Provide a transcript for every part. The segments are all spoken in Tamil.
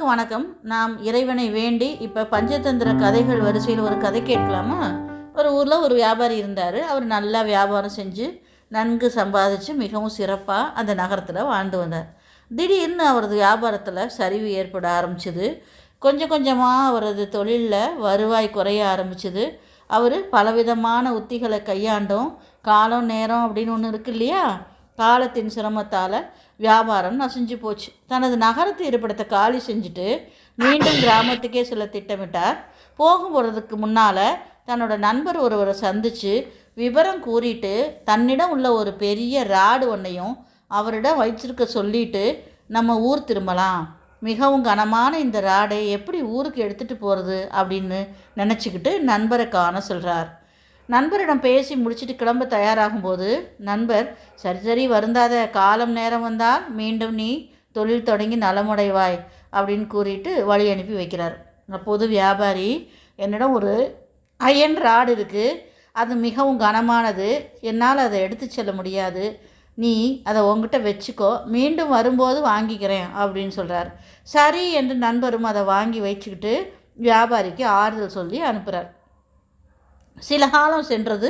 எல்லாருக்கும் வணக்கம். நாம் இறைவனை வேண்டி இப்போ பஞ்சதந்திர கதைகள் வரிசையில் ஒரு கதை கேட்கலாமா? ஒரு ஊரில் ஒரு வியாபாரி இருந்தார். அவர் நல்லா வியாபாரம் செஞ்சு நன்கு சம்பாதிச்சு மிகவும் சிறப்பாக அந்த நகரத்தில் வாழ்ந்து வந்தார். திடீர்னு அவரது வியாபாரத்தில் சரிவு ஏற்பட ஆரம்பிச்சுது. கொஞ்சம் கொஞ்சமாக அவரது தொழிலில் வருவாய் குறைய ஆரம்பிச்சுது. அவர் பலவிதமான உத்திகளை கையாண்டும் காலம் நேரம் அப்படின்னு ஒன்று இருக்கு இல்லையா, காலத்தின் சிரமத்தால் வியாபாரம் நசிஞ்சு போச்சு. தனது நகரத்து இருப்பிடத்தை காலி செஞ்சுட்டு மீண்டும் கிராமத்துக்கே சில திட்டமிட்டார். போகும்போகிறதுக்கு முன்னால் தன்னோட நண்பர் ஒருவரை சந்தித்து விவரம் கூறிட்டு தன்னிடம் உள்ள ஒரு பெரிய ராடு ஒன்றையும் அவரிடம் வச்சிருக்க சொல்லிட்டு நம்ம ஊர் திரும்பலாம், மிகவும் கனமான இந்த ராடை எப்படி ஊருக்கு எடுத்துகிட்டு போகிறது அப்படின்னு நினச்சிக்கிட்டு நண்பரை காண சொல்கிறார். நண்பரிடம் பேசி முடிச்சுட்டு கிளம்ப தயாராகும்போது நண்பர் சரி வருந்தாத, காலம் நேரம் வந்தால் மீண்டும் நீ தொழில் தொடங்கி நலமுடைவாய் அப்படின்னு கூறிட்டு வழி அனுப்பி வைக்கிறார். அப்போது வியாபாரி, என்னிடம் ஒரு அயன் ராடு இருக்குது, அது மிகவும் கனமானது, என்னால் அதை எடுத்து செல்ல முடியாது, நீ அதை உங்ககிட்ட வச்சுக்கோ, மீண்டும் வரும்போது வாங்கிக்கிறேன் அப்படின்னு சொல்கிறார். சரி என்று நண்பரும் அதை வாங்கி வச்சுக்கிட்டு வியாபாரிக்கு ஆறுதல் சொல்லி அனுப்புகிறார். சில காலம் சென்றது.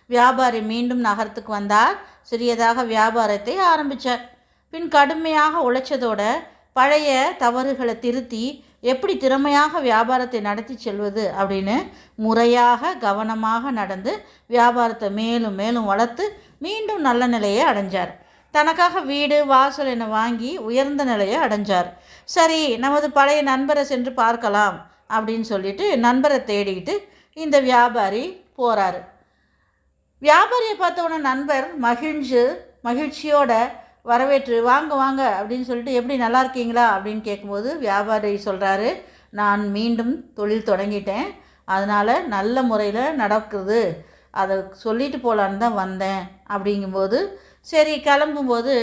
வியாபாரி மீண்டும் நகரத்துக்கு வந்தார். சிறியதாக வியாபாரத்தை ஆரம்பித்தார். பின் கடுமையாக உழைச்சதோட பழைய தவறுகளை திருத்தி எப்படி திறமையாக வியாபாரத்தை நடத்தி செல்வது அப்படின்னு முறையாக கவனமாக நடந்து வியாபாரத்தை மேலும் மேலும் வளர்த்து மீண்டும் நல்ல நிலையை அடைஞ்சார். தனக்காக வீடு வாசல் என வாங்கி உயர்ந்த நிலையை அடைஞ்சார். சரி, நமது பழைய நண்பரை சென்று பார்க்கலாம் அப்படின்னு சொல்லிட்டு நண்பரை தேடிக்கிட்டு இந்த வியாபாரி போகிறாரு. வியாபாரியை பார்த்தவொன்னே நண்பர் மகிழ்ச்சியோட வரவேற்று வாங்க வாங்க அப்படின்னு சொல்லிட்டு, எப்படி நல்லா இருக்கீங்களா அப்படின்னு கேட்கும்போது வியாபாரி சொல்கிறாரு, நான் மீண்டும் தொழில் தொடங்கிட்டேன், அதனால் நல்ல முறையில் நடக்குது, அதை சொல்லிட்டு போகலான்னு தான் வந்தேன் அப்படிங்கும்போது, சரி கிளம்பும்போது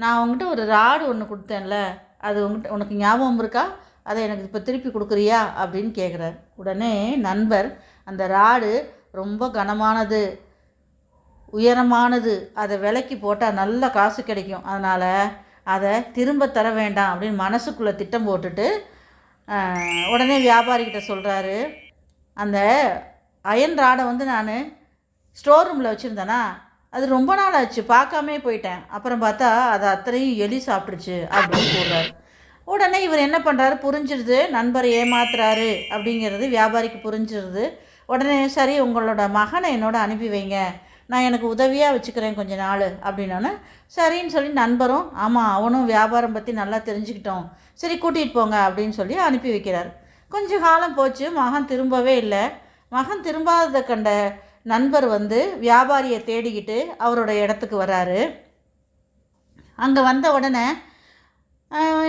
நான் உங்கள்கிட்ட ஒரு ராடு ஒன்று கொடுத்தேன்ல, அது உனக்கு ஞாபகம் இருக்கா, அதை எனக்கு இப்போ திருப்பி கொடுக்குறியா அப்படின்னு கேட்குறார். உடனே நண்பர், அந்த ராடு ரொம்ப கனமானது, உயரமானது, அதை விலைக்கு போட்டால் நல்ல காசு கிடைக்கும், அதனால் அதை திரும்ப தர வேண்டாம் அப்படின்னு மனசுக்குள்ளே திட்டம் போட்டுட்டு உடனே வியாபாரிக்கிட்ட சொல்கிறாரு, அந்த அயன் ராடை நான் ஸ்டோர் ரூமில் வச்சுருந்தேனா, அது ரொம்ப நாள் ஆச்சு, பார்க்காமே போயிட்டேன், அப்புறம் பார்த்தா அதை அத்தனையும் எலி சாப்பிட்ருச்சு அப்படின்னு சொல்கிறாரு. உடனே இவர் என்ன பண்ணுறாரு, புரிஞ்சிருது நண்பரை ஏமாத்துறாரு அப்படிங்கிறது வியாபாரிக்கு புரிஞ்சிருது. உடனே சரி, உங்களோட மகனை என்னோட அனுப்பி வைங்க, நான் எனக்கு உதவியாக வச்சுக்கிறேன் கொஞ்ச நாள் அப்படின்னோன்னே சரின்னு சொல்லி நண்பரும், ஆமாம் அவனும் வியாபாரம் பற்றி நல்லா தெரிஞ்சுக்கிட்டோம், சரி கூட்டிகிட்டு போங்க அப்படின்னு சொல்லி அனுப்பி வைக்கிறார். கொஞ்சம் காலம் போச்சு, மகன் திரும்பவே இல்லை. மகன் திரும்பாததை கண்ட நண்பர் வியாபாரியை தேடிக்கிட்டு அவரோட இடத்துக்கு வராரு. அங்கே வந்த உடனே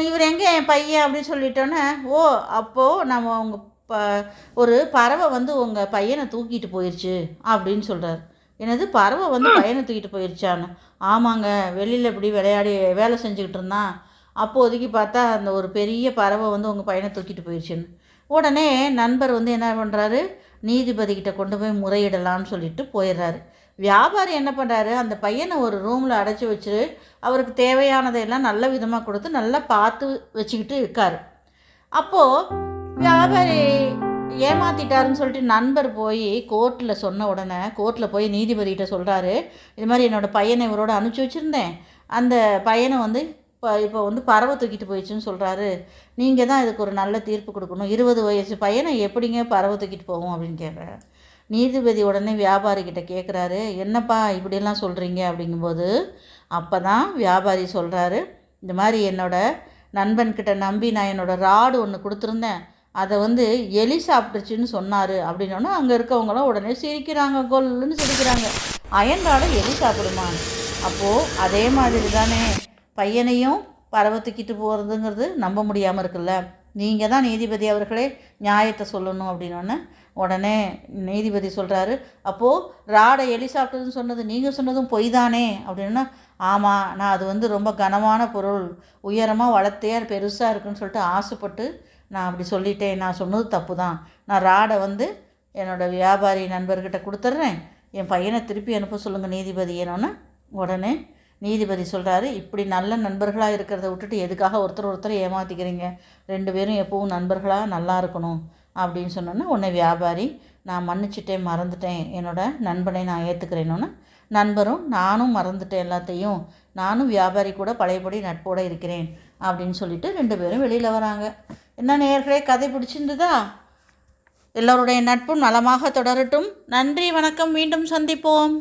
இவர் எங்கே என் பையன் அப்படின்னு சொல்லிட்டோன்னே, ஓ அப்போது நம்ம ஒரு பறவை உங்கள் பையனை தூக்கிட்டு போயிடுச்சு அப்படின்னு சொல்கிறார். என்னது, பறவை பையனை தூக்கிட்டு போயிடுச்சான்னு? ஆமாங்க, வெளியில் இப்படி விளையாடி வேலை செஞ்சுக்கிட்டு இருந்தான், அப்போதைக்கு பார்த்தா அந்த ஒரு பெரிய பறவை உங்கள் பையனை தூக்கிட்டு போயிடுச்சுன்னு. உடனே நண்பர் என்ன பண்ணுறாரு, நீதிபதிக்கிட்ட கொண்டு போய் முறையிடலான்னு சொல்லிட்டு போயிடுறாரு. வியாபாரி என்ன பண்ணுறாரு, அந்த பையனை ஒரு ரூமில் அடைச்சி வச்சு அவருக்கு தேவையானதையெல்லாம் நல்ல விதமாக கொடுத்து நல்லா பார்த்து வச்சுக்கிட்டு இருக்கார். அப்போது வியாபாரி ஏமாற்றிட்டாருன்னு சொல்லிட்டு நண்பர் போய் கோர்ட்டில் சொன்ன உடனே கோர்ட்டில் போய் நீதிபதிகிட்ட சொல்கிறாரு, இது மாதிரி என்னோடய பையனை இவரோட அனுப்பிச்சி வச்சுருந்தேன், அந்த பையனை இப்போ பறவை தூக்கிட்டு போயிடுச்சுன்னு சொல்கிறாரு, நீங்கள் தான் இதுக்கு ஒரு நல்ல தீர்ப்பு கொடுக்கணும், 20 வயசு பையனை எப்படிங்க பறவை தூக்கிட்டு போவோம் அப்படின்னு கேட்குறாரு. நீதிபதி உடனே வியாபாரிக்கிட்ட கேட்குறாரு, என்னப்பா இப்படியெல்லாம் சொல்கிறீங்க அப்படிங்கும்போது அப்போ தான் வியாபாரி சொல்கிறாரு, இந்த மாதிரி என்னோடய நண்பன்கிட்ட நம்பி நான் என்னோடய ராடு ஒன்று கொடுத்துருந்தேன், அதை எலி சாப்பிட்டுச்சுன்னு சொன்னார் அப்படின்னோன்னா அங்கே இருக்கவங்களாம் உடனே சிரிக்கிறாங்க, கொல்லுன்னு சிரிக்கிறாங்க. அயன் ராடை எலி சாப்பிடுமா? அப்போது அதே மாதிரி தானே பையனையும் பறவை தூக்கிட்டு போகிறதுங்கிறது நம்ப முடியாமல் இருக்குல்ல, நீங்கள் தான் நீதிபதி அவர்களே நியாயத்தை சொல்லணும் அப்படின்னோடனே உடனே நீதிபதி சொல்கிறாரு, அப்போது ராடை எலி சாப்பிட்டதுன்னு சொன்னது நீங்கள் சொன்னதும் பொய் தானே அப்படின்னா, ஆமாம், நான் அது ரொம்ப கனமான பொருள், உயரமாக வளர்த்தையா பெருசாக இருக்குன்னு சொல்லிட்டு ஆசைப்பட்டு நான் அப்படி சொல்லிட்டேன், நான் சொன்னது தப்பு தான், நான் ராடை என்னோடய வியாபாரி நண்பர்கிட்ட கொடுத்துட்றேன், என் பையனை திருப்பி அனுப்ப சொல்லுங்கள் நீதிபதி ஏனோன்னு. உடனே நீதிபதி சொல்கிறாரு, இப்படி நல்ல நண்பர்களாக இருக்கிறத விட்டுட்டு எதுக்காக ஒருத்தர் ஏமாற்றிக்கிறீங்க, 2 பேரும் எப்பவும் நண்பர்களாக நல்லா இருக்கணும் அப்படின்னு சொன்னோன்னே, உடனே வியாபாரி நான் மன்னிச்சிட்டேன், மறந்துட்டேன், என்னோட நண்பனை நான் ஏற்றுக்கிறேன்னொன்னே நண்பரும் நானும் மறந்துட்டேன் எல்லாத்தையும், நானும் வியாபாரி கூட பழையபடி நட்போடு இருக்கிறேன் அப்படின்னு சொல்லிட்டு 2 பேரும் வெளியில் வராங்க. என்ன நேயர்களே, கதை பிடிச்சிருந்ததா? எல்லோருடைய நட்பும் நலமாக தொடரட்டும். நன்றி, வணக்கம். மீண்டும் சந்திப்போம்.